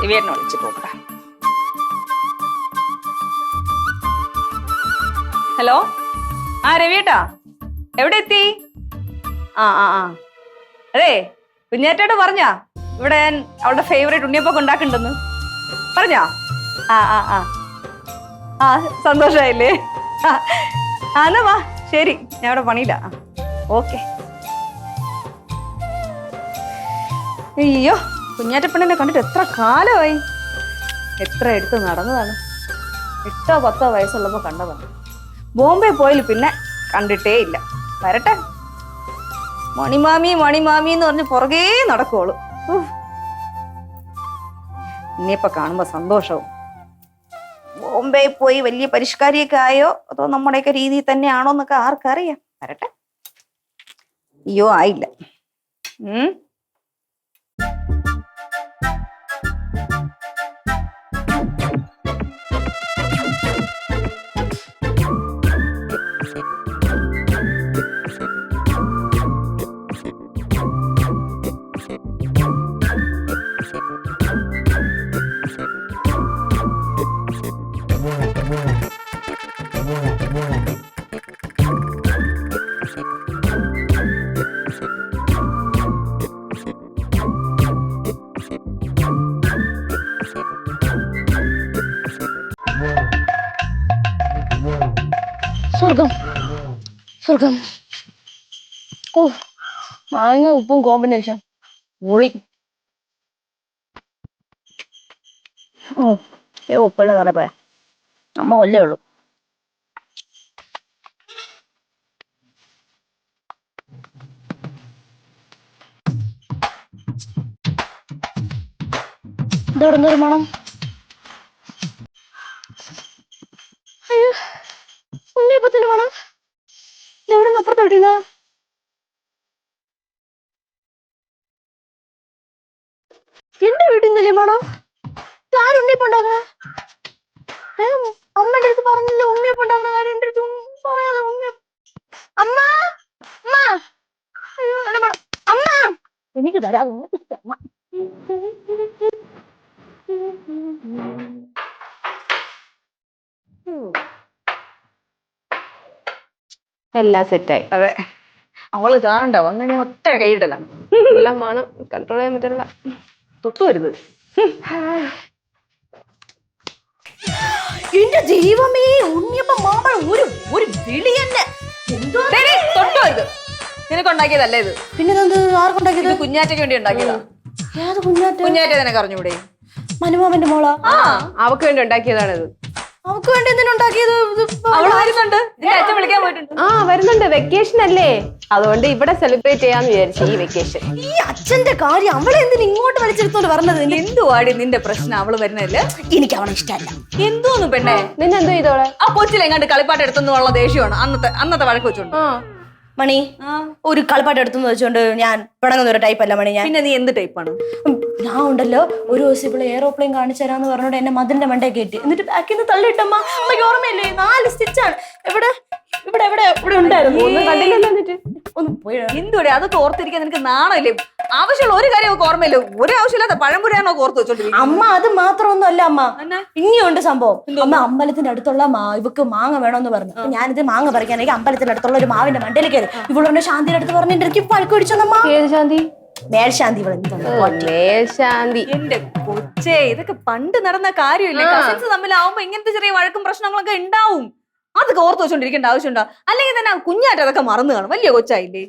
രവിയേട്ടനെ വിളിച്ചിട്ട് നോക്കാം. ഹലോ, ആ രവിയേട്ടാ, എവിടെ എത്തി? ആ ആ ആ അതെ, കുഞ്ഞേറ്റോട് പറഞ്ഞാ ഇവിടെ ഞാൻ അവളുടെ ഫേവറേറ്റ് ഉണ്ണിയപ്പൊക്കെ ഉണ്ടാക്കണ്ടെന്ന് പറഞ്ഞാ? ആ ആ ആ ആ സന്തോഷായില്ലേ? ആ എന്നാ വാ, ശരി, ഞാൻ അവിടെ പണിയില്ല. ഓക്കെ. അയ്യോ, കുഞ്ഞാറ്റപ്പണ്ണിനെ കണ്ടിട്ട് എത്ര കാലമായി, എത്ര എടുത്ത് നടന്നതാണ്. 8 10 വയസ്സുള്ളപ്പോ കണ്ടതാണ്. ബോംബെ പോയാൽ പിന്നെ കണ്ടിട്ടേ ഇല്ല. വരട്ടെ, മണിമാമി മണിമാമി എന്ന് പറഞ്ഞ് പുറകേ നടക്കുള്ളൂ. ഇനിയിപ്പൊ കാണുമ്പോ സന്തോഷവും. ബോംബെ പോയി വലിയ പരിഷ്കാരിയൊക്കെ ആയോ അതോ നമ്മുടെയൊക്കെ രീതി തന്നെയാണോ എന്നൊക്കെ ആർക്കറിയാം. വരട്ടെ. അയ്യോ, ആയില്ല. സ്വർഗം സ്വർഗം. ഓ, മാങ്ങ ഉപ്പും കോമ്പിനേഷൻ പൊളി. ഓ, ഉപ്പുള്ള കറപ്പ അമ്മ കൊല്ലേ ഉള്ളു. ഇതോടെ എന്തൊരു മണം. അയ്യോ, ഉണ്ണിയപ്പത്തിന്റെ മണം. എവിടെ നിന്ന് അപ്പുറത്തോട്ടില്ല? എന്റെ വീട്ടിൽ നിന്നല്ലേ മണം? ആരും ഉണ്ണിയപ്പം ഉണ്ടാക്കണ? അമ്മയുടെ അടുത്ത് പറഞ്ഞില്ല ഉണ്ണിയപ്പം ഉണ്ടാക്കുന്ന കാര്യം. എന്റെ അടുത്ത് പറയാതെ ഉണ്ണിയപ്പം. അമ്മ, അമ്മ, അയ്യോ എന്റെ മണം. അമ്മ, എനിക്ക് തരാം. എല്ലാം സെറ്റായി. അതെ, അവള് കാണണ്ട, വന്നു ഒറ്റ കൈയിടലാണ്. എല്ലാം വേണം, കൺട്രോൾ ചെയ്യാൻ പറ്റില്ല. തൊട്ടു വരുത്. എന്റെ ദൈവമേ, ഉണ്ണിയപ്പം മാമ ഒരു വിളി തന്നെ. തൊട്ടു വരുത്. നിനക്ക് ഉണ്ടാക്കിയതല്ലേ ഇത്? പിന്നെ ആർക്കുണ്ടാക്കിയത്? കുഞ്ഞാറ്റയ്ക്ക് വേണ്ടി ഉണ്ടാക്കിയതാ. ഏത് കുഞ്ഞാറ്റ? കുഞ്ഞാറ്റ നിനക്ക് അറിഞ്ഞൂടെ? മനുമാമന്റെ മോളാ? അവക്ക് വേണ്ടി ഉണ്ടാക്കിയതാണിത്. അവക്ക് വേണ്ടി എന്തിനുണ്ടാക്കിയത്? അവള് വരുന്നുണ്ട്, നിന്റെ അച്ഛൻ വിളിക്കാൻ പോയിട്ടുണ്ട്. വരുന്നുണ്ട്, വെക്കേഷൻ അല്ലേ, അതുകൊണ്ട് ഇവിടെ സെലിബ്രേറ്റ് ചെയ്യാന്ന് വിചാരിച്ചു. ഈ വെക്കേഷൻ ഈ അച്ഛന്റെ കാര്യം അവളെ എന്തിനു ഇങ്ങോട്ട് വലിച്ചെടുത്തോണ്ട് പറഞ്ഞത്? എന്തുവാടി നിന്റെ പ്രശ്നം? അവള് വരുന്നല്ലേ? എനിക്ക് അവളെ ഇഷ്ടമല്ല. എന്തോന്നു പെണ്ണെ, നിന്നെ എന്തോ ചെയ്തോളെ? ആ കൊച്ചിലെങ്ങാണ്ട് കളിപ്പാട്ട് എടുത്തെന്നുള്ള ദേഷ്യമാണ് അന്നത്തെ വഴക്ക് വെച്ചോണ്ട്. മണി, ഒരു കളിപ്പാട്ട് എടുത്തെന്ന് വെച്ചോണ്ട് ഞാൻ പിടങ്ങുന്ന ഒരു ടൈപ്പ് അല്ല മണി. ഞാൻ പിന്നെ നീ എന്ത് ടൈപ്പാണ്? ഞാൻ ഉണ്ടല്ലോ, ഒരു ദിവസം ഇവിടെ എയറോപ്ലെയിൻ കാണിച്ചു തരാന്ന് പറഞ്ഞോണ്ട് എന്നെ മതിന്റെ മണ്ടേ കയറ്റി, എന്നിട്ട് ബാക്കിൽ നിന്ന് തള്ളിയിട്ടമ്മ. അമ്മയ്ക്ക് ഓർമ്മയില്ലേ? 4 സ്റ്റിച്ചാണ്. ഇവിടെ ഇവിടെ ഇവിടെ ഇവിടെ ഉണ്ടായിരുന്നു. ഒന്ന് പോയി. എന്തുവിടെ അതൊക്കെ ഓർത്തിരിക്കാൻ നിനക്ക് നാണല്ലേ? ആവശ്യമുള്ള ഒരു കാര്യം ഒക്കെ ഓർമ്മയില്ല. ഒരു ആവശ്യമില്ലാത്ത പഴംപുരാണോ ഓർത്ത് വെച്ചോണ്ടിരിക്കും. അമ്മ അത് മാത്രമൊന്നും അല്ല അമ്മ, ഇനിയുണ്ട് സംഭവം. അമ്മ അമ്പലത്തിന്റെ അടുത്തുള്ള ഇവക്ക് മാങ്ങ വേണമെന്ന് പറഞ്ഞു. അപ്പൊ ഞാനിത് മാങ്ങ പറിക്കാനെങ്കിൽ അമ്പലത്തിന്റെ അടുത്തുള്ള ഒരു മാവിന്റെ മണ്ടയിൽ കയറി. ഇവളുടെ ശാന്തിയുടെ അടുത്ത് പറഞ്ഞു എനിക്ക് പഴുക്ക് പിടിച്ചോന്നമ്മ. ഏത് ശാന്തി? മേൽശാന്തി. മേൽശാന്തി. എന്റെ കൊച്ചേ, ഇതൊക്കെ പണ്ട് നടന്ന കാര്യമില്ലേ? കസിൻസ് തമ്മിലാവുമ്പോ ഇങ്ങനത്തെ ചെറിയ വഴക്കും പ്രശ്നങ്ങളൊക്കെ ഉണ്ടാവും. അതൊക്കെ ഓർത്ത് വെച്ചോണ്ടിരിക്കേണ്ട ആവശ്യമുണ്ടോ? അല്ലെങ്കിൽ തന്നെ കുഞ്ഞായിട്ട് അതൊക്കെ മറന്നു കാണും. വലിയ കൊച്ചായില്ലേ?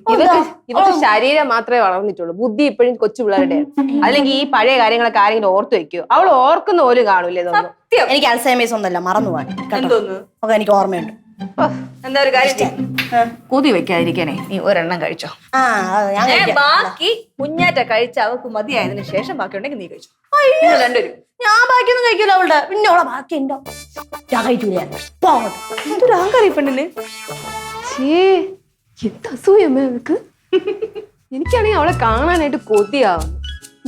ഇവർക്ക് ശരീരം മാത്രമേ വളർന്നിട്ടുള്ളൂ, ബുദ്ധി ഇപ്പോഴും കൊച്ചു പിള്ളേരുടെ. അല്ലെങ്കിൽ ഈ പഴയ കാര്യങ്ങളൊക്കെ ആരെങ്കിലും ഓർത്ത് വെക്കോ? അവൾ ഓർക്കുന്ന പോലും കാണൂലേ? സത്യം, എനിക്ക് അൽസൈമേഴ്സ് ഒന്നല്ല, മറന്നു പോവാൻ. എന്തോന്ന്? ഒക്കെ എനിക്ക് ഓർമ്മയുണ്ട്. എന്താ ഒരു കാര്യം, കൊതി വെക്കാതിരിക്കാനേ നീ ഒരെണ്ണം കഴിച്ചോ. ബാക്കി കുഞ്ഞാറ്റ കഴിച്ച അവക്ക് മതിയായതിനു ശേഷം ബാക്കി ഉണ്ടെങ്കിൽ നീ കഴിച്ചോ. രണ്ടുപേരും. ഞാൻ ബാക്കിയൊന്നും കഴിക്കില്ല അവളുടെ. പിന്നെ അവളെ ബാക്കി ഉണ്ടോ? ഞാൻ കഴിക്കൂല. എന്തൊരു അഹങ്കാരം പെണ്ണിന്. എന്ത് അസൂയമ്മ അവൾക്ക്. എനിക്കാണെങ്കിൽ അവളെ കാണാനായിട്ട് കൊതിയാവും.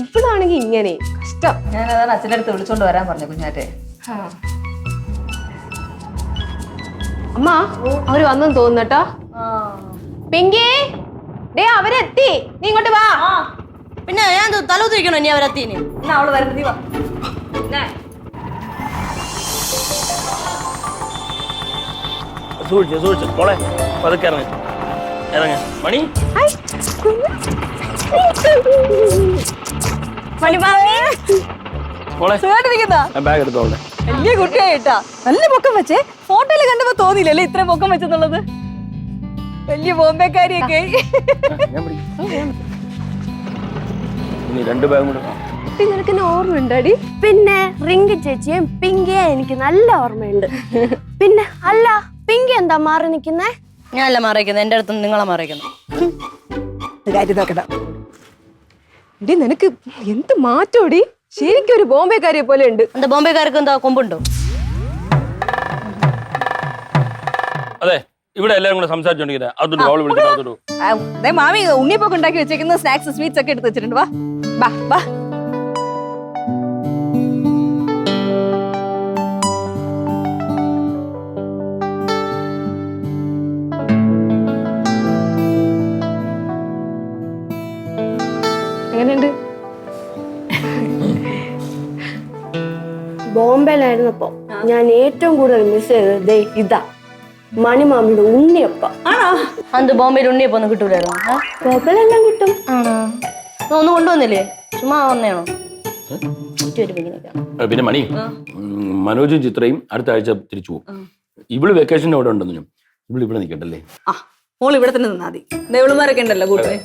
ഇപ്പോഴാണെങ്കിൽ ഇങ്ങനെ കഷ്ടം. ഞാൻ അതാണ് അച്ഛൻ്റെ അടുത്ത് വിളിച്ചോണ്ട് വരാൻ പറഞ്ഞു കുഞ്ഞാറ്റെ. അമ്മ, അവര് വന്നെന്ന് തോന്നുന്നട്ടോ. പിങ്കി, അവരെത്തി, നീ ഇങ്ങോട്ട് വാ. പിന്നെ ഞാൻ തലൂത്തിരിക്കണോ ഇനി അവരെത്തിന്? അവള് വരുന്നത് നീ വാ. സൂക്ഷിച്ചു മോളെ പതുക്കെ ഇറങ്ങ മണി. മോളെ ബാഗ് എടുത്തോളെ. വലിയ കുട്ടിയായിട്ടാ, നല്ല പൊക്കം വെച്ചേ. ഫോട്ടോയില് കണ്ടപ്പോ തോന്നിയില്ലല്ലേ ഇത്ര പൊക്കം വെച്ചെന്നുള്ളത്. വലിയ ബോംബെക്കാരിയൊക്കെ. ഇനി 2 ബാഗും കൂടെ. നിനക്ക് ഓർമ്മയുണ്ടടി? പിന്നെ റിങ്കി ചേച്ചിയും പിങ്കിയെ എനിക്ക് നല്ല ഓർമ്മയുണ്ട്. പിന്നെ അല്ല, പിങ്കി എന്താ മാറി നിക്കുന്നേ? ഞാനല്ല മാറിയിരിക്കുന്നത്, എന്റെ അടുത്ത് നിങ്ങളെ മാറിയിരിക്കുന്നു. കാര്യം നോക്കണ്ട. എടി നിനക്ക് എന്ത് മാറ്റോടി, ശരിക്കും ഒരു ബോംബെക്കാരിയെ പോലെ ഉണ്ട്. എന്താ ബോംബെക്കാർക്ക് എന്താ കൊമ്പുണ്ടോ? അതെ, ഇവിടെ എല്ലാരും കൂടെ സംസാരിച്ചോണ്ടിരിക്കുന്നത്. അതൊരു ബൗൾ വിളിച്ചിട്ട് അതെ മാമി ഉണ്ണിയപ്പൊക്കെ ഉണ്ടാക്കി വെച്ചേക്കുന്ന സ്നാക്സ് സ്വീറ്റ്സ് ഒക്കെ എടുത്ത് വെച്ചിട്ടുണ്ട്. വാ ബാ ബാ. എങ്ങനെയുണ്ട്? ബോംബെയിലായിരുന്നപ്പോ ഞാൻ ഏറ്റവും കൂടുതൽ മിസ് ചെയ്തത് ഇതാ, മണിമാമിയുടെ ഉണ്ണിയപ്പ. അത് ബോംബെയിൽ ഉണ്ണിയപ്പൊന്നും കിട്ടൂലായിരുന്നു. ബോംബെയിലെല്ലാം കിട്ടും. ഒന്നും കൊണ്ടുവന്നില്ലേ? ചുമ്മാ വന്നേണോ? പിന്നെ മണി, മനോജും ചിത്രയും അടുത്ത ആഴ്ച തിരിച്ചു പോകും. ഇവള് വെക്കേഷൻ അവിടെ ഉണ്ടെന്നു ഞാൻ. ഇവിടെ നിൽക്കട്ടല്ലേ? മോൾ ഇവിടെ തന്നെ നിന്നാ മതി. ദേവളുമാരൊക്കെ ഉണ്ടല്ലോ കൂട്ടിന്.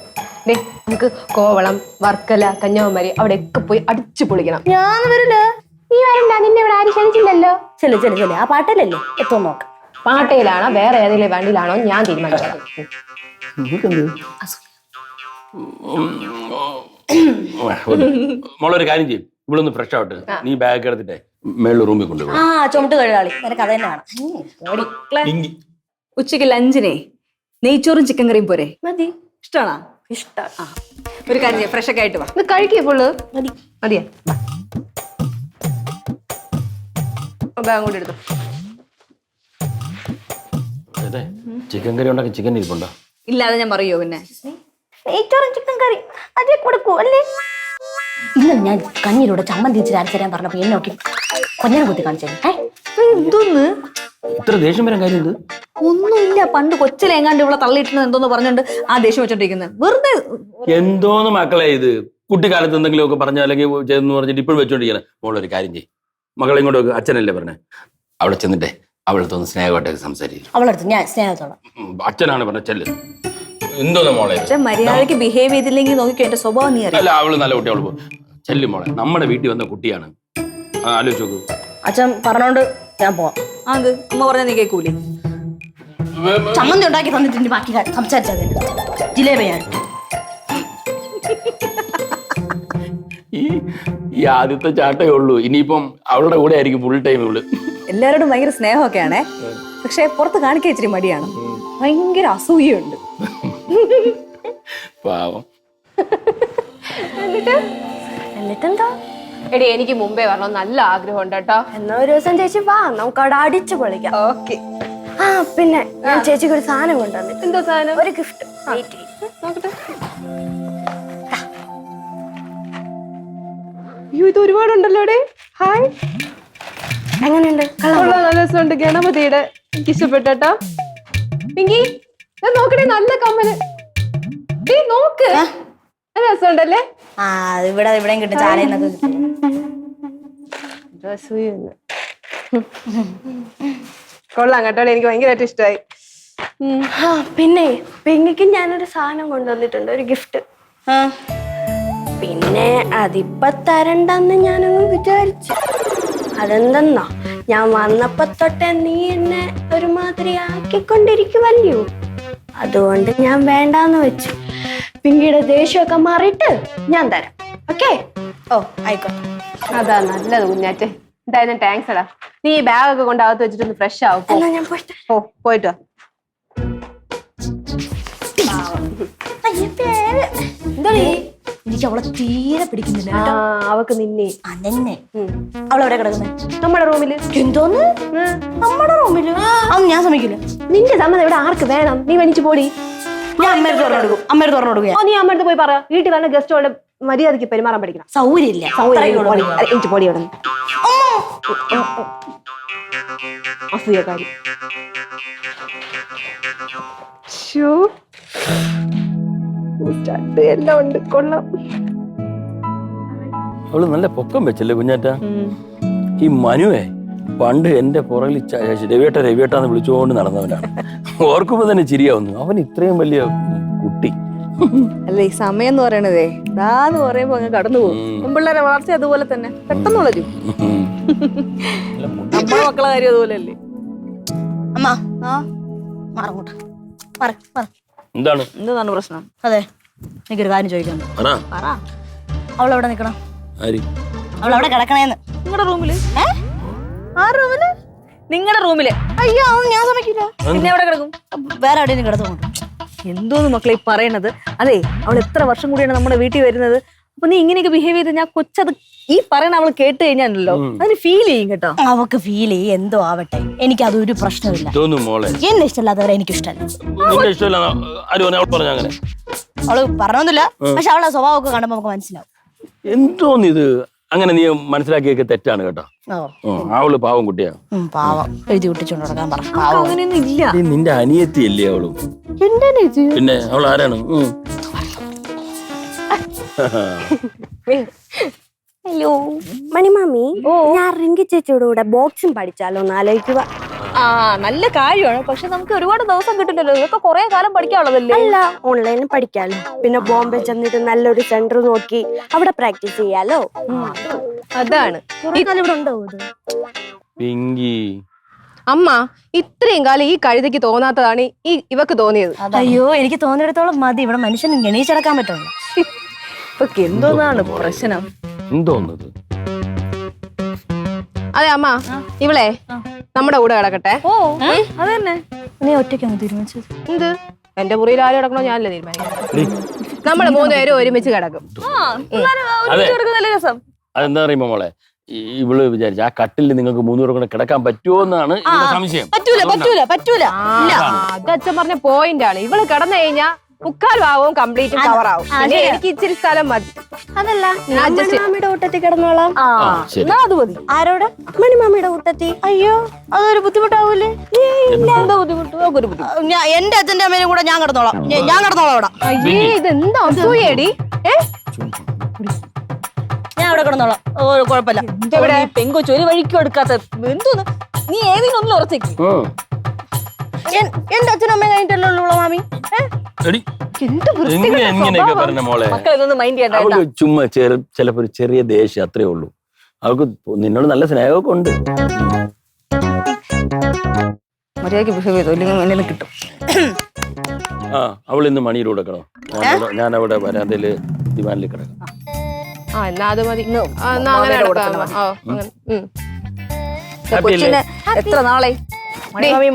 നമുക്ക് കോവളം, വർക്കല, കന്യാകുമാരി അവിടെയൊക്കെ പോയി അടിച്ചു പൊളിക്കണം. ഞാൻ വരില്ല. നീ വരണ്ട, നിന്നെ ഇവിടെ ആരും ക്ഷണിച്ചില്ലല്ലോ. ചെല്ലു ചെല്ലു ചെല്ലു. ആ പാട്ടല്ലേ എത്തോ നോക്കാം. പാട്ടയിലാണോ വേറെ ഏതെങ്കിലും വണ്ടിയിലാണോ ഞാൻ തീരുമാനിച്ചത്. മോളൊരു കാര്യം ചെയ്യും, ഇവളൊന്ന് ഫ്രഷ് ആവട്ടെ. നീ ബാഗ് എടുത്തിട്ടേ മേളിൽ റൂമിൽ കൊണ്ടുപോകും. ആ ചുമട്ട് കഴുകാളി, നിനക്ക് അത് തന്നെ വേണം. ഉച്ചയ്ക്ക് ലഞ്ചിനെ നെയ്ച്ചോറും ചിക്കൻ കറിയും പോരെ? മതി. ഇഷ്ടമാണോ? ഇഷ്ടം. ഒരു കാര്യം ചെയ്യാം, ഫ്രഷ് ഒക്കെ ആയിട്ട് വാ. ഇത് കഴിക്കുള്ളൂ. മതി. മതിയാ? ബാഗ് കൂടി എടുത്തു. ചിക്കൻ കറി ഉണ്ടാക്കി ചിക്കൻ ഇരിപ്പുണ്ടോ? ഇല്ലാതെ ഞാൻ പറയോ? പിന്നെ നെയ്ച്ചോറും ചിക്കൻ കറി അതേ കൊടുക്കൂ അല്ലേ? ഇല്ല, ഞാൻ കഞ്ഞിലൂടെ ചമ്മന്തി വെച്ച് അരച്ചരാൻ പറഞ്ഞപ്പോ എന്നെ നോക്കി കൊഞ്ഞാൻ കുത്തി കാണിച്ചേ. എന്തോന്ന് ഇത്ര ദേഷ്യം വരാൻ കാര്യം? ഒന്നുമില്ല, പണ്ട് കൊച്ചിലെങ്ങാണ്ട് ഇവിടെ തള്ളിയിട്ടുണ്ട് എന്തോന്ന് പറഞ്ഞോണ്ട് ആ ദേഷ്യം വെച്ചോണ്ടിരിക്കുന്നത് വെറുതെ. എന്തോന്ന് മക്കളെ ഇത്, കുട്ടിക്കാലത്ത് എന്തെങ്കിലും ഒക്കെ പറഞ്ഞ അല്ലെങ്കിൽ ചെയ്തെന്ന് പറഞ്ഞിട്ട് ഇപ്പോഴും വെച്ചോണ്ടിരിക്കുന്നത്. മോളൊരു കാര്യം ചെയ്യും, മകളെ ഇങ്ങോട്ട് അച്ഛനല്ലേ പറഞ്ഞേ, അവിടെ ചെന്നിട്ടേ അവളടുത്ത് ഒന്ന് സ്നേഹമായിട്ടൊക്കെ സംസാരിക്കും. അവളടുത്ത് ഞാൻ സ്നേഹത്തോളം. അച്ഛനാണ് പറഞ്ഞ ചെല്ല്. എന്തോന്ന് മോളെ മര്യാദക്ക് ബിഹേവ് ചെയ്തില്ലെങ്കിൽ നോക്കിക്കോ എന്റെ സ്വഭാവം നീ അറിയാം. അല്ല, അവള് നല്ല കുട്ടി, അവള് ചെല്ലു മോളെ. നമ്മുടെ വീട്ടിൽ വന്ന കുട്ടിയാണ്, ആലോചിച്ച് നോക്കൂ. അച്ഛൻ പറഞ്ഞോണ്ട് ഞാൻ പോവാം. അത് അമ്മ പറഞ്ഞാൽ നീ കേൾക്കൂലേ? ചമ്മന്തി ഉണ്ടാക്കി തന്നിട്ട് ബാക്കി സംസാരിച്ചത് ജിലേബിയാണ്. ഈ ആദ്യത്തെ ചാട്ടേ ഉള്ളൂ, ഇനിയിപ്പം അവളുടെ കൂടെ ആയിരിക്കും ഫുൾ ടൈം ഇവള്. എല്ലാവരോടും ഭയങ്കര സ്നേഹമൊക്കെയാണേ, പക്ഷെ പുറത്ത് കാണിക്കാൻ ഇച്ചിരി മടിയാണ്. ഭയങ്കര അസൂയുണ്ട്. പാവം. എന്നിട്ടെന്താ? എടി എനിക്ക് മുമ്പേ വരണം നല്ല ആഗ്രഹം ഉണ്ട് കേട്ടോ. എന്നാ ഒരു ദിവസം ചേച്ചി വാ, നമുക്ക് അവിടെ അടിച്ചു പൊളിക്കാം. ഓക്കെ. ആ പിന്നെ ഞാൻ ചേച്ചിക്ക് ഒരു സാധനം കൊണ്ടുവന്നിട്ട്. എന്തോ സാധനം? ഒരു ഗിഫ്റ്റ്. നോക്കട്ടെ. അയ്യോ, ഇത് ഒരുപാടുണ്ടല്ലോ. ഹായ്, എങ്ങനെയുണ്ട്? നല്ല രസമുണ്ട്. ഗണപതിയുടെ എനിക്ക് ഇഷ്ടപ്പെട്ടോ. പിങ്കി നോക്കണേ, നല്ല കമ്മല്. നോക്ക്, രസമുണ്ടല്ലേ? ആ ഇവിടെ ഇവിടെയും കിട്ടും ചാലയെന്നൊക്കെ. കൊള്ളാം കേട്ടോ, എനിക്ക് ഭയങ്കരമായിട്ട് ഇഷ്ടമായി. പിന്നെ പിങ്കിക്ക് ഞാനൊരു സാധനം കൊണ്ടുവന്നിട്ടുണ്ട്, ഒരു ഗിഫ്റ്റ്. പിന്നെ അതിപ്പോ തരണ്ടെന്ന് ഞാനങ്ങ് വിചാരിച്ചു. അതെന്തെന്നോ, ഞാൻ വന്നപ്പോ തൊട്ടേ നീ എന്നെ ഒരുമാതിരി ആക്കിക്കൊണ്ടിരിക്കുവല്ലോ, അതുകൊണ്ട് ഞാൻ വേണ്ടാന്ന് വെച്ചു. പിങ്കിയുടെ ദേഷ്യമൊക്കെ മാറിയിട്ട് ഞാൻ തരാം. ഓക്കെ? ഓ ആയിക്കോട്ടെ. അതാ നല്ലത് കുഞ്ഞാറ്റെ. എന്തായാലും താങ്ക്സ് എടാ. നീ ഈ ബാഗൊക്കെ കൊണ്ട് അകത്ത് വെച്ചിട്ടൊന്ന് ഫ്രഷ് ആവും. ഞാൻ പോയിട്ട്. ഓ പോയിട്ട് വാ. എനിക്ക് അവളെ തീരെ പിടിക്കുന്നില്ല. അവക്ക് നിന്നെ. അതെന്നെ. അവളെവിടെ കിടക്കുന്നത്? നമ്മുടെ റൂമില്. എന്തോന്ന്? നമ്മുടെ റൂമില്? അതൊന്നും ഞാൻ സമ്മതിക്കില്ല. നിന്റെ സമ്മതം ഇവിടെ ആർക്ക് വേണം? നീ വലിച്ചു പോടി. ഞാൻ അമ്മയുടെ തുറന്നു കൊടുക്കും. അമ്മയുടെ തുറന്നു കൊടുക്കുക. നീ അമ്മയുടെ പോയി പറ, വീട്ടിൽ വന്ന ഗസ്റ്റോടെ മര്യാദയ്ക്ക് പെരുമാറാൻ പഠിക്കണം. സൗകര്യമില്ല. എനിക്ക് പൊടി ഇവിടെ. അസൂയക്കാരി. എല്ലാം ഉണ്ട്, കൊള്ളാം. അവള് നല്ല പൊക്കം വെച്ചല്ലേ കുഞ്ഞാറ്റ. ഈ മനുവേ പണ്ട് എന്റെ പുറകിൽ രവിയേട്ടാന്ന് വിളിച്ചുകൊണ്ട് നടന്നവനാണ്. ഓർക്കുമ്പോ തന്നെ ചിരിയാവുന്നു. അവൻ ഇത്രയും വലിയ കുട്ടി. അല്ല ഈ സമയം എന്ന് പറയണതേ ദാന്ന് പറയുമ്പോ അങ്ങ് കടന്നു പോകും. പെൺപിള്ളേരെ വളർച്ച അതുപോലെ തന്നെ പെട്ടെന്ന് വളരും. നമ്മളെ മക്കളെ കാര്യം അതുപോലെ അല്ലേ. അമ്മ മാറങ്ങോട്ട് എന്താണ് പ്രശ്നം? അതെ, എനിക്കൊരു കാര്യം ചോദിക്കാൻ. പറ. അവളെവിടെ നിക്കണം? അവളെവിടെ കിടക്കണേന്ന്? നിങ്ങളുടെ റൂമില്. ആ റൂമില്? നിങ്ങളുടെ റൂമില്? അയ്യോ, ഞാൻ സമ്മതിക്കില്ല. പിന്നെ എവിടെ കിടക്കും? വേറെ എവിടെയും കിടത്തുകൊണ്ട്. എന്തോന്ന് മക്കളെ ഈ പറയണത്? അതെ, അവൾ എത്ര വർഷം കൂടിയാണ് നമ്മുടെ വീട്ടിൽ വരുന്നത്. അപ്പൊ നീ ഇങ്ങനെയൊക്കെ ബിഹേവ് ചെയ്ത് ഞാൻ കൊച്ചത് ഈ പറയണ അവള് കേട്ട് കഴിഞ്ഞാണല്ലോ അതിന് ഫീൽ ചെയ്യും കേട്ടോ. അവക്ക് ഫീൽ ചെയ്യും, എന്തോ ആവട്ടെ, എനിക്ക് അതൊരു പ്രശ്നമില്ല. എന്നെ ഇഷ്ടമല്ലാത്തവരെ എനിക്ക് ഇഷ്ടമല്ല. അവള് പറഞ്ഞൊന്നുമില്ല, പക്ഷെ അവളുടെ സ്വഭാവമൊക്കെ കാണുമ്പോ നമുക്ക് മനസ്സിലാവും. എന്തോന്നിത് അങ്ങനെ നീ മനസ്സിലാക്കിയൊക്കെ തെറ്റാണ് കേട്ടോ. അവള് പാവം കുട്ടിയാ. പാവം എഴുതി വിട്ടിച്ചോണ്ട് നടക്കാൻ പറ. അങ്ങനെയൊന്നും ഇല്ല. നിന്റെ അനിയത്തി അല്ലേ അവള്? പിന്നെ അവൾ ആരാണ്? ഹലോ മണിമാമി, ഞാൻ റിങ്കി ചേച്ചിയുടെ കൂടെ ബോക്സിംഗ് പഠിച്ചാലോ എന്ന് ആലോചിക്കുക. ആ, നല്ല കാര്യമാണ്. പക്ഷെ നമുക്ക് ഒരുപാട് ദിവസം കിട്ടില്ലല്ലോ. ഇതൊക്കെ കുറെ കാലം പഠിക്കാനുള്ളതല്ലേ. അല്ല, ഓൺലൈനിൽ പഠിക്കാലോ. പിന്നെ ബോംബെ ചെന്നിട്ട് നല്ലൊരു സെന്റർ നോക്കി അവിടെ പ്രാക്ടീസ് ചെയ്യാലോ. അതാണ് ഇവിടെ ഉണ്ടാവും. പിങ്കി അമ്മ ഇത്രയും കാലം ഈ കഴുതയ്ക്ക് തോന്നാത്തതാണ് ഇവക്ക് തോന്നിയത്. അയ്യോ, എനിക്ക് തോന്നിയിടത്തോളം മതി. ഇവിടെ മനുഷ്യൻ എണീച്ചടക്കാൻ പറ്റുള്ളൂ. ഇപ്പൊ എന്തോന്നാണ് പ്രശ്നം? എന്തോന്നത്? അതെ അമ്മ, ഇവളെ നമ്മുടെ കൂടെ കിടക്കട്ടെ. അതന്നെ. നീ ഒറ്റയ്ക്കാണ് തീരുമാനിച്ചത്? എന്ത്? എന്റെ മുറിയിൽ ആര് കിടക്കണോ ഞാനല്ലേ തീരുമാനിക്കാം. നമ്മള് 3 പേരും ഒരുമിച്ച് കിടക്കും. നല്ല രസം. അതെന്താ പറയുമ്പോ മോളെ, ഇവള് വിചാരിച്ച ആ കട്ടിൽ നിങ്ങൾക്ക് 3 പേർ കൂടെ കിടക്കാൻ പറ്റുമോ എന്നാണ് സംശയം. പറ്റൂല. അത് അച്ഛൻ പറഞ്ഞ പോയിന്റ് ആണ്. ഇവള് കിടന്നു കഴിഞ്ഞാ 3/4 ഭാഗവും കംപ്ലീറ്റ് കവർ ആവും. പിന്നെ എനിക്ക് ഇച്ചിരി സ്ഥലം മതി. അതല്ല, മണിമാമിയുടെ കൂട്ടത്തിൽ കിടന്നോളാം. അത് മതി. ആരോട്? മണിമാമിയുടെ കൂട്ടത്തിൽ. അയ്യോ, അതൊരു ബുദ്ധിമുട്ടാവൂലേ? എന്താ ബുദ്ധിമുട്ട്? എന്റെ അച്ഛന്റെ അമ്മേനും കൂടെ ഞാൻ കിടന്നോളാം. ഞാൻ കിടന്നോളാം അവിടെ. അയ്യേ, ഇതെന്താ അസൂയേടി? ഞാൻ അവിടെ കിടന്നോളാം, കുഴപ്പമില്ല. ഇവിടെ പെങ്കൊച്ച് ഒരു വഴിക്കും എടുക്കാത്ത എന്തോന്ന്? നീ ഏതെങ്കിലും ഒന്നും ഉറച്ചേക്ക്. എന്റെ അച്ഛനും അമ്മയും കഴിഞ്ഞിട്ടല്ലോ മാമി. എങ്ങനെയൊക്കെ പറഞ്ഞ മോളെ, മക്കളൊന്നും മൈൻഡ് ചെയ്യണ്ട. അവൾക്ക് ചുമ്മാ ചിലപ്പോ ഒരു ചെറിയ ദേഷ്യം, അത്രേ ഉള്ളൂ. അവൾക്ക് നിന്നോട് നല്ല സ്നേഹമൊക്കെ ഉണ്ട്. മര്യാദക്ക് ബിഹേവ് ചെയ്തോ, ഇല്ലെങ്കിൽ എന്നെ കിട്ടും. ആ, അവൾ ഇന്ന് മണിയിൽ കിടക്കണോ? ഞാൻ അവിടെ വരാന്തയില് ദിവാനിൽ കിടക്കാം. എന്നാ അത് മതി. കൊച്ചിനെ എത്ര നാളെ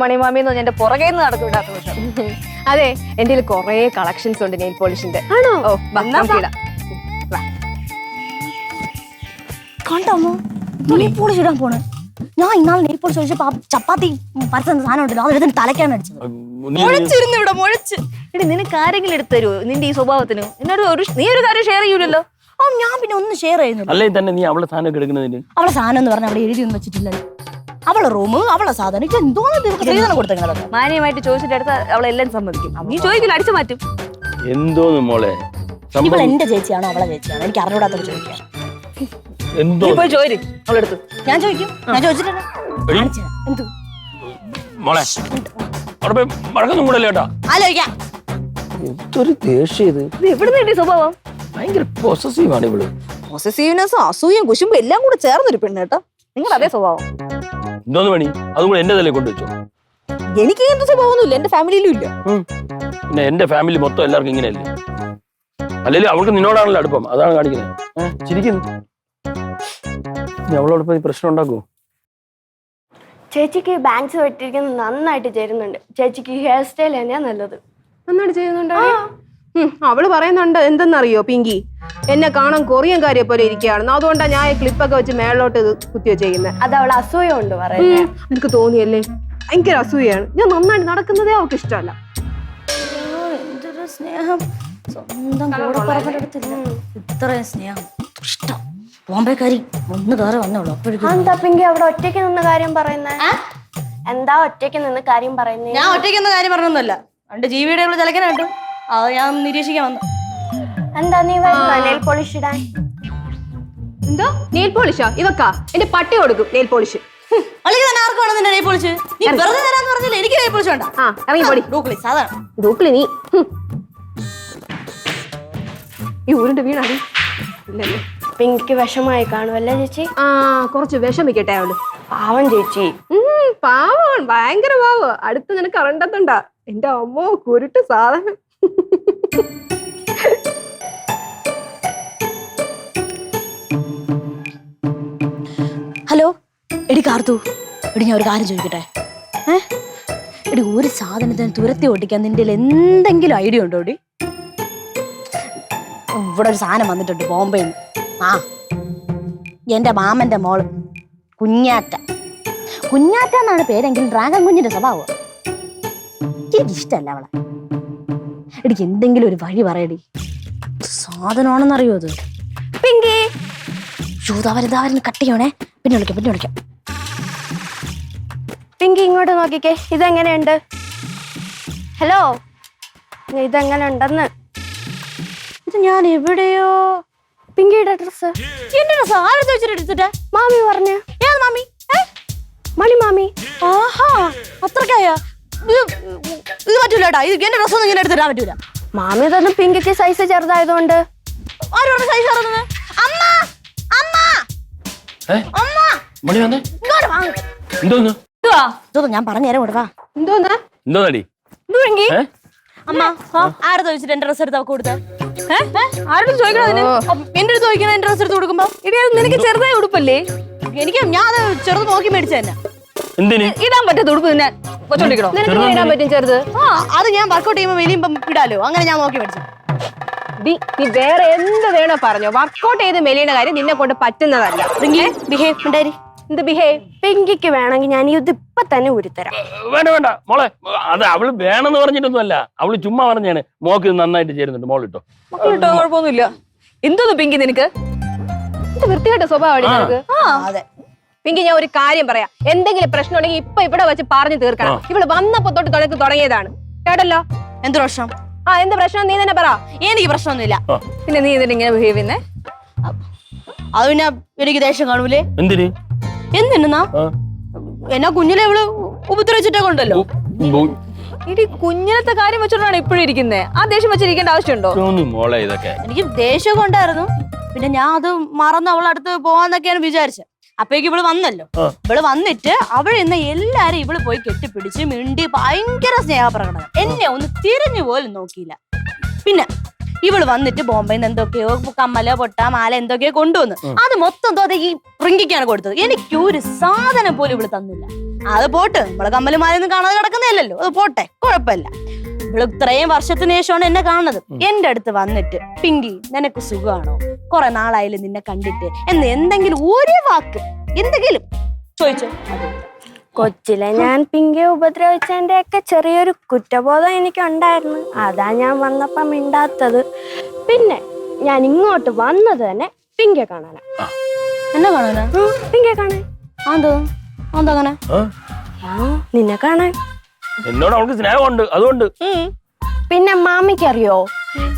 മണിമാമി എന്ന് എന്റെ പുറകെ നടക്കും. അതെ, എന്റെ കൊറേ കളക്ഷൻസ് ഉണ്ട് നെയിൽ പോളിഷിന്റെ. ആണോ? കണ്ടോ നെയിൽ പോളിഷ് ഇടാൻ പോണ്? ഞാൻ ഇന്നാൾ നെയിൽ പോളിഷ് ചോദിച്ചപ്പോ ചപ്പാത്തി പരത്തുന്ന സാധനം ഉണ്ടല്ലോ, അത് തലക്കാണ് അടിച്ചത്. മുഴച്ചിരുന്നു ഇവിടെ, മുഴച്ച്. എടി, നിനക്ക് ആരെങ്കിലും എടുത്തു തരുമോ നിന്റെ ഈ സ്വഭാവത്തിന്? എന്നോട് നീ ഒരു കാര്യം ഷെയർ ചെയ്യൂലല്ലോ. ഞാൻ പിന്നെ ഒന്നും ഷെയർ ചെയ്യുന്നില്ല. അല്ലേ തന്നെ നീ അവളെ സാധനം എടുക്കുന്നതിന്? അവളെ സാധനം എന്ന് പറഞ്ഞാൽ അവിടെ എഴുതി ഒന്നും വെച്ചിട്ടില്ലല്ലോ. അവളെ റൂം, അവളെ സാധനം, എനിക്ക് എന്തോന്ന് കൊടുത്തത്. മാന്യമായിട്ട് ചോദിച്ചിട്ട് അടുത്ത അവളെല്ലാം സമ്മതിക്കും. നീ ചോദിക്കില്ല, അടിച്ചു മാറ്റും. എന്തോന്ന് മോളെ, ഇവൾ എന്റെ ചേച്ചിയാണോ അവളെ ചേച്ചിയാണോ എനിക്ക് അറിഞ്ഞൂടാത്തൊരു ചോദിക്കാം. പോയി ചോദിച്ചു അവളെടുത്ത്. ഞാൻ ചോദിക്കും, ഞാൻ ചോദിച്ചിട്ടില്ല. എന്തു മോളെ അവിടെ പോയി മഴക്കൊന്നും കൂടെ കേട്ടാ. ആലോചിക്കാം. എന്തൊരു ദേഷ്യം ഇത്! എവിടെ നിന്ന് സ്വഭാവം? ഭയങ്കര പൊസസീവ് ആണ് ഇവള്. പൊസസീവ്നെസ്സും അസൂയും കുശുമ്പും എല്ലാം കൂടെ ചേർന്നൊരു പെണ്ണ് കേട്ടോ. നിങ്ങൾ അതേ സ്വഭാവം. എന്തോന്ന് പണി? അതും കൂടെ എന്റെ തലയിൽ കൊണ്ടുവച്ചോ. എനിക്ക് ഇങ്ങനത്തെ സ്വഭാവമൊന്നുമില്ല, എന്റെ ഫാമിലിയിലും ഇല്ല. പിന്നെ എന്റെ ഫാമിലി മൊത്തം എല്ലാവർക്കും ഇങ്ങനെയല്ലേ? അല്ലെങ്കിൽ അവൾക്ക് നിന്നോടാണല്ലോ അടുപ്പം, അതാണ് കാണിക്കുന്നത്. ചിരിക്കുന്നു. അവളോടൊപ്പം ഈ പ്രശ്നം ഉണ്ടാക്കുമോ? ചേച്ചിക്ക് ബാങ്ക്സ് വെട്ടിരിക്കുന്നത് നന്നായിട്ട് ചേരുന്നുണ്ട്. ചേച്ചിക്ക് ഹെയർ സ്റ്റൈൽ തന്നെയാ നല്ലത്. നന്നായിട്ട് ചെയ്യുന്നുണ്ടോ? അവള് പറയുന്നുണ്ട് എന്തെന്നറിയോ പിങ്കി, എന്നെ കാണാൻ കൊറിയൻ കാര്യം പോലെ ഇരിക്കുകയാണെന്ന്. അതുകൊണ്ടാണ് ഞാൻ ഈ ക്ലിപ്പൊക്കെ വെച്ച് മേളിലോട്ട് കുത്തിയോ ചെയ്യുന്നത്. അത് അവൾ അസൂയ കൊണ്ട് പറയുന്നത്. എനിക്ക് തോന്നിയല്ലേ? ഭയങ്കര അസൂയാണ്. ഞാൻ നന്നായിട്ട് നടക്കുന്നതേ അവൾക്ക് ഇഷ്ടമല്ല. എന്തൊരു സ്നേഹം! സ്വന്തം കൂടെ പറഞ്ഞെടുത്തില്ല ഇത്രയും സ്നേഹം. ഇഷ്ടം ബോംബെക്കാരി ഒന്ന് കയറി വന്നോളൂ അപ്പോഴേക്കും എന്താ പിങ്കി അവിടെ ഒറ്റയ്ക്ക് നിന്ന് കാര്യം പറയുന്നേ? എന്താ ഒറ്റയ്ക്ക് നിന്ന് കാര്യം പറയുന്നേ? ഞാൻ ഒറ്റയ്ക്കൊന്നും കാര്യം പറഞ്ഞൊന്നുമല്ല. രണ്ട് ജീവിയുടെ ചിലക്കനായിട്ടു അത് ഞാൻ നിരീക്ഷിക്കാൻ വന്നു. എന്താ നീ നെയിൽ പോളിഷ് ഇടാൻ? എന്തോ നെയിൽ പോളിഷോ? ഇവക്കാ എന്റെ പട്ടി കൊടുക്കും നെയിൽ പോളിഷ്. അല്ലെങ്കിൽ തന്നെ ആർക്ക് വേണം നിന്റെ നെയിൽ പോളിഷ്? നീ വെറുതെ തരാന്ന് പറഞ്ഞില്ല, എനിക്ക് നെയിൽ പോളിഷ് വേണ്ട. ആ ഇറങ്ങി പൊടി. ഡൂക്കളി സാധാരണ ദൂക്കിളി നീ. ഈ ഊരിന്റെ വീണാടി. ഇല്ലല്ലേ. പിങ്കിക്ക് വിഷമായി കാണുമല്ലേ ചേച്ചി? ആ കുറച്ച് വിഷമിക്കട്ടെ അവള്. പാവം ചേച്ചി. പാവം, ഭയങ്കര പാവം. അടുത്ത് നിനക്ക് അറിയണ്ടത്തുണ്ട. എന്റെ അമ്മോ കുരുട്ട് സാധനം. ഹലോ എടി കാർത്തു, എടി ഞാൻ ഒരു കാര്യം ചോദിക്കട്ടെ? എടി ഒരു സാധനത്തിന് തുരത്തി ഓട്ടിക്കാൻ നിന്റെ എന്തെങ്കിലും ഐഡിയ ഉണ്ടോ? എടി ഇവിടെ ഒരു സാധനം വന്നിട്ടുണ്ട് ബോംബെയിൽ നിന്ന്. ആ എന്റെ മാമന്റെ മോള് കുഞ്ഞാറ്റ. കുഞ്ഞാറ്റ എന്നാണ് പേരെങ്കിൽ ഡ്രാഗൺ കുഞ്ഞിന്റെ സ്വഭാവം. എനിക്കിഷ്ടല്ല അവളെ. എടിക്ക് എന്തെങ്കിലും ഒരു വഴി പറയടി. സാധനമാണെന്നറിയോ അത്? പിങ്കി ചൂതാവരുതാവരുന്ന് കട്ട് ചെയ്യണേ. പിന്നെ വിളിക്കാം. പിങ്കി ഇങ്ങോട്ട് നോക്കിക്കേ, ഇതെങ്ങനെയുണ്ട്? ഹലോ, ഇതെങ്ങനെ ഉണ്ടെന്ന്? ഇത് ഞാൻ എവിടെയോ പിങ്കിയുടെ ഡ്രസ്. എന്റെ ഡ്രസ് ആരെടുത്ത് വെച്ചിട്ട് എടുത്തിട്ട്? മാമി പറഞ്ഞു. ഏത് മാമി? മണി മാമി. ആഹാ അത്രക്കായ. ഇത് പറ്റൂലട്ടാ, ഇത് എന്റെ ഡ്രസ് ഒന്നും ഇങ്ങനെ എടുത്തിടാൻ പറ്റൂല. മാമി തന്നെ പിങ്കിക്ക് സൈസ് ചെറുതായതുകൊണ്ട്. ആരോട് സൈസ് അറിയുന്നത്? അമ്മ അമ്മ അമ്മ മണി വന്നേ. ഇങ്ങോട്ട് വാ. എന്തോന്ന് ഇതൊന്നും ഞാൻ പറഞ്ഞു തരാം. കൊടുക്കാ എന്തോന്നാ? എന്തോന്നടി? അമ്മ ആരത് വെച്ചിട്ട് എന്റെ ഡ്രസ് എടുത്ത് അവക്ക് കൊടുത്ത? ആരോട് ചോദിക്കണം? എന്റെ അടുത്ത് ചോദിക്കണം എന്റെ ഡ്രസ് എടുത്ത് കൊടുക്കുമ്പോ. നിനക്ക് ചെറുതായി ഉടുപ്പല്ലേ? എനിക്ക് ഞാൻ അത് ചെറുത് നോക്കി മേടിച്ച തന്നെ. എന്തിന് ഇടാൻ പറ്റാത്ത ഉടുപ്പ് പിന്നെ കൊച്ചോണ്ടിക്കണോ? നിനക്ക് ഇടാൻ പറ്റും ചെറുത്? അത് ഞാൻ വർക്കൗട്ട് ചെയ്യുമ്പോ വലിയുമ്പം ഇടാലോ, അങ്ങനെ ഞാൻ നോക്കി മേടിച്ചു. നീ വേറെ എന്ത് വേണോ പറഞ്ഞോ, വർക്കൗട്ട് ചെയ്ത് മെലിയുടെ കാര്യം നിന്നെ കൊണ്ട് പറ്റുന്നതല്ല. എന്ത് ബിഹേവ്? പിങ്കിക്ക് വേണമെങ്കിൽ ഞാൻ ഇത് ഇപ്പൊ തന്നെ ഉരുത്തരാം. വേണ്ട മോളെ, അത് അവള് വേണമെന്ന് പറഞ്ഞിട്ടൊന്നുമല്ല, അവള് ചുമ്മാ പറഞ്ഞാണ്. മോക്ക് നന്നായിട്ട് ചേരുന്നുണ്ട്, മോളിട്ടോ. മക്കളിട്ടോ കുഴപ്പമൊന്നുമില്ല. എന്തോന്നു പിങ്കി നിനക്ക്? ഇത് വൃത്തികെട്ട സ്വഭാവം നിനക്ക്. അതെ പിങ്കി, ഞാൻ ഒരു കാര്യം പറയാം. എന്തെങ്കിലും പ്രശ്നം ഉണ്ടെങ്കിൽ ഇപ്പൊ ഇവിടെ വെച്ച് പറഞ്ഞു തീർക്കണം. ഇവള് വന്നപ്പോ തൊട്ട് തുടങ്ങിയതാണ്, കേട്ടല്ലോ? എന്ത് പ്രശ്നം? എന്ത് പ്രശ്നം നീ തന്നെ പറ. എനിക്ക് പ്രശ്നമൊന്നുമില്ല. പിന്നെ നീ ഇതിന് ഇങ്ങനെ ബിഹേവ് ചെയ്യുന്നേ? അത് പിന്നെ എനിക്ക് ദേഷ്യം കാണൂലേ? എന്തിന്? എന്തിനാ എന്നാ കുഞ്ഞിലെ ഇവള് ഉപദ്രവിച്ചിട്ടൊക്കെ ഉണ്ടല്ലോ. ഇടി കുഞ്ഞിനത്തെ കാര്യം വെച്ചോണ്ടാണ് ഇപ്പോഴും ഇരിക്കുന്നേ. ആ ദേഷ്യം വെച്ചിരിക്കേണ്ട ആവശ്യമുണ്ടോ? മോളെ ഇതൊക്കെ എനിക്ക് ദേഷ്യമൊക്കെ ഉണ്ടായിരുന്നു. പിന്നെ ഞാൻ അത് മറന്ന് അവളെ അടുത്ത് പോവാന്നൊക്കെയാണ് വിചാരിച്ചത്. അപ്പേക്ക് ഇവള് വന്നല്ലോ. ഇവള് വന്നിട്ട് അവിടെ നിന്ന് എല്ലാരും ഇവള് പോയി കെട്ടിപ്പിടിച്ച് മിണ്ടി ഭയങ്കര സ്നേഹപ്രകടനം. എന്നെ ഒന്ന് തിരിഞ്ഞു പോലും നോക്കിയില്ല. പിന്നെ ഇവള് വന്നിട്ട് ബോംബെന്ന് എന്തൊക്കെയോ കമ്മല പൊട്ട മാല എന്തൊക്കെയോ കൊണ്ടുവന്ന് അത് മൊത്തം തോതെ ഈ റിങ്കിക്കാണ് കൊടുത്തത്. എനിക്ക് ഒരു സാധനം പോലും ഇവള് തന്നില്ല. അത് പോട്ട്, നമ്മളെ കമ്മല് മാലയൊന്നും കാണാതെ കിടക്കുന്നതല്ലോ, അത് പോട്ടെ, കുഴപ്പമില്ല. ഇവള് ഇത്രയും വർഷത്തിന് ശേഷമാണ് എന്നെ കാണുന്നത്. എന്റെ അടുത്ത് വന്നിട്ട് പിങ്കി നിനക്ക് സുഖമാണോ, കുറെ നാളായാലും നിന്നെ കണ്ടിട്ട് എന്ന് എന്തെങ്കിലും ഒരു വാക്ക് എന്തെങ്കിലും ചോദിച്ചോ? കൊച്ചിലെ ഞാൻ പിങ്കിയെ ഉപദ്രവിച്ചതിന്റെ ഒക്കെ ചെറിയൊരു കുറ്റബോധം എനിക്ക് ഉണ്ടായിരുന്നു. അതാ ഞാൻ വന്നപ്പോ മിണ്ടാത്തത്. പിന്നെ ഞാൻ ഇങ്ങോട്ട് വന്നത് തന്നെ പിങ്കിയെ കാണാനാ. എന്നെ കാണാനാ? പിങ്കിയെ കാണാൻ. അങ്ങനെ നിന്നെ കാണാൻ. എന്നോട് അവൾക്ക് സ്നേഹമുണ്ട്, അതുകൊണ്ട്. പിന്നെ മാമിക്ക് അറിയോ,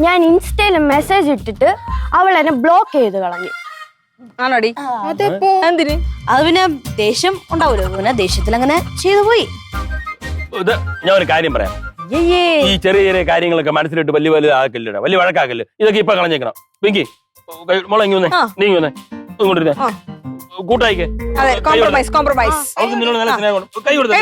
ഞാൻ ഇൻസ്റ്റയിൽ മെസ്സേജ് ഇട്ടിട്ട് അവൾ എന്നെ ബ്ലോക്ക് ചെയ്ത് കളഞ്ഞു. ആണോടി? എന്തിന്? അത് പിന്നെ ദേഷ്യം ഉണ്ടാവൂലോ, പിന്നെ ദേഷ്യത്തിൽ അങ്ങനെ ചെയ്തു പോയി. ഇത് ഞാൻ ഒരു കാര്യം പറയാം. ഈ ചെറിയ ചെറിയ കാര്യങ്ങളൊക്കെ മനസ്സിലിട്ട് വലിയ വലുതാക്കല്ലിട, വലിയ വഴക്കാക്കല്ല്. ഇതൊക്കെ ഇപ്പൊ കളഞ്ഞേക്കണം. പിങ്കി മോളെ ഇങ്ങ് വന്നേ, നീ ഇങ്ങ് വന്നേ, ഇങ്ങോട്ട് കൂട്ടായിക്കേ. അതെ, കോംപ്രമൈസ്. അവൾക്ക് നിന്നോട് നല്ല സ്നേഹമുണ്ട്. കൈ കൊടുത്തേ.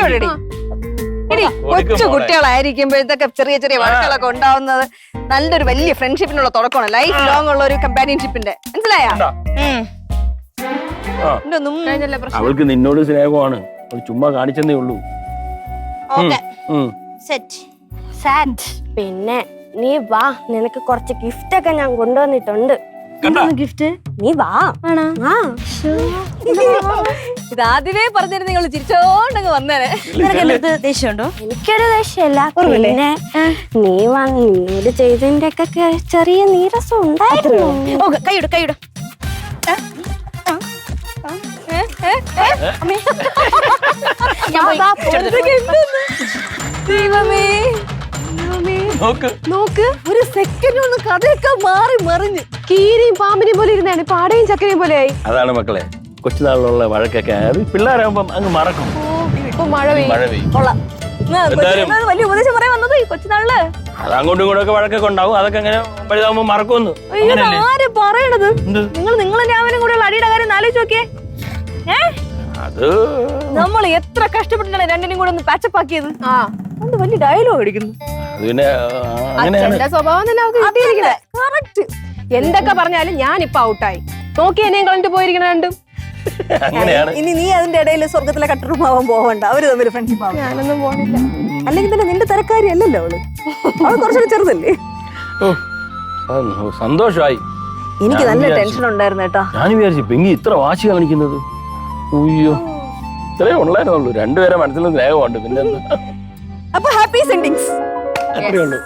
കൊച്ചു കുട്ടികളായിരിക്കുമ്പോ ഇതൊക്കെ ചെറിയ ചെറിയ വഴക്കുകളൊക്കെ ഉണ്ടാവുന്നത് നല്ലൊരു വലിയ ഫ്രണ്ട്ഷിപ്പിനുള്ള തുടക്കമാണ്. ലൈഫ് ലോങ് ഉള്ള ഒരു കമ്പാനിയൻഷിപ്പിന്റെ. മനസ്സിലായോ? അവൾക്ക് നിന്നോട് സ്നേഹമാണ്, ചുമ്മാ കാണിച്ചെന്നേ ഉള്ളൂ. പിന്നെ നീ വാ, നിനക്ക് കുറച്ച് ഗിഫ്റ്റ് ഒക്കെ ഞാൻ കൊണ്ടുവന്നിട്ടുണ്ട്. ഗിഫ്റ്റ്? നീ വാ. ഇത് ആദ്യമേ പറഞ്ഞിരുന്ന നിങ്ങൾ ചിരിച്ചോണ്ടങ്ങ് വന്നേനെ. നിനക്ക് ദേഷ്യമുണ്ടോ? എനിക്കൊരു ദേഷ്യമില്ല. പിന്നെ നീ നിന്നോട് ചെയ്തതിന്റെ ഒക്കെ ചെറിയ നീരസം ഉണ്ടായിരുന്നു. കൈയിട ദൈവമേ നോക്ക് നോക്ക് ഒരു സെക്കൻഡ് ഒന്ന് കഥയൊക്കെ മാറി മറിഞ്ഞ് കീരിയും പാമ്പിനെയും പോലെ ഇരുന്നാണ് ഇപ്പൊ അടയും ചക്കരയും പോലെ ആയി. അതാണ് മക്കളെ കൊച്ചുനാളിലുള്ള വഴക്കൊക്കെ അത് പിള്ളേരാകുമ്പം അങ്ങ് മറക്കും. ഇപ്പൊ മഴ പെയ്യും. മഴ പെയ്യും. കൊള്ളാം. എന്തായാലും വലിയ ഉപദേശം പറയാൻ വന്നത് ഈ കൊച്ചുനാളില്. അത് അങ്ങോട്ടും ഇങ്ങോട്ടും ഒക്കെ വഴക്കൊക്കെ ഉണ്ടാവും. അതൊക്കെ അങ്ങനെ വലുതാകുമ്പോ മറക്കുമെന്ന്. അയ്യോ ആര് പറയണത്? എന്ത്? നിങ്ങൾ ഞാനും കൂടെയുള്ള അടിയുടെ കാര്യം ആലോചിച്ച് നോക്കിയേ. അത് നമ്മൾ എത്ര കഷ്ടപ്പെട്ടിട്ടാണ് രണ്ടിനും കൂടെ ഒന്ന് പാച്ചപ്പ് ആക്കിയത്. ആ അത് വലിയ ഡയലോഗ് അടിക്കുന്നു. അത് പിന്നെ അങ്ങനെയാണ്. അച്ഛന്റെ സ്വഭാവം തന്നെ അവർക്ക് കിട്ടിയിരിക്കണേ. കറക്റ്റ്. എന്തൊക്കെ പറഞ്ഞാലും ഞാൻ ഇപ്പൊ ഔട്ടായി. നോക്കി എന്നെയും കളഞ്ഞിട്ട് പോയിരിക്കണ രണ്ടും. അങ്ങനെയാണ്. ഇനി നീ അതിന്റെ ഇടയിൽ സ്വർഗത്തിലെ കട്ടറുമാവാൻ പോവണ്ട. അവര് തമ്മിൽ ഫ്രണ്ട്ഷിപ്പ് ആവും. ഞാനൊന്നും പോണില്ല. അല്ലെങ്കിൽ തന്നെ നിന്റെ തിരക്കാരി അല്ലല്ലോ അവള്. അവള് കുറച്ചുകൂടി ചെറുതല്ലേ. സന്തോഷമായി. എനിക്ക് ഞാൻ നല്ല വിചാരിച്ചു. ടെൻഷൻ ഉണ്ടായിരുന്നു കേട്ടാ. ഞാൻ വിചാരിച്ചു പെങ്കി ഇത്ര വാശി കാണിക്കുന്നത്. ഉയ്യോ ഇത്രേ ഉള്ളായിരുന്നുള്ളൂ. രണ്ടുപേരെ മനസ്സിലും സ്നേഹമുണ്ട്. പിന്നെ എന്താ അപ്പൊ ഹാപ്പി സെൻഡിങ്സ്. അത്രേ ഉള്ളൂ.